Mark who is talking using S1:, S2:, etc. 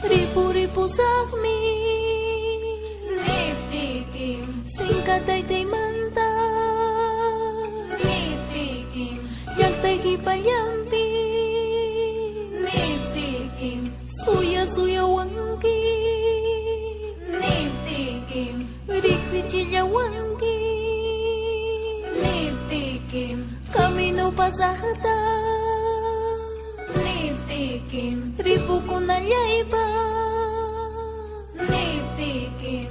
S1: Ribu-ribu sahmi niptikim singkat tay manta niptikim yak tay hipayampi niptikim suya wangki niptikim riksi cilya wangki niptikim kamino pasahata niptikim ribu kunayaiba niptikim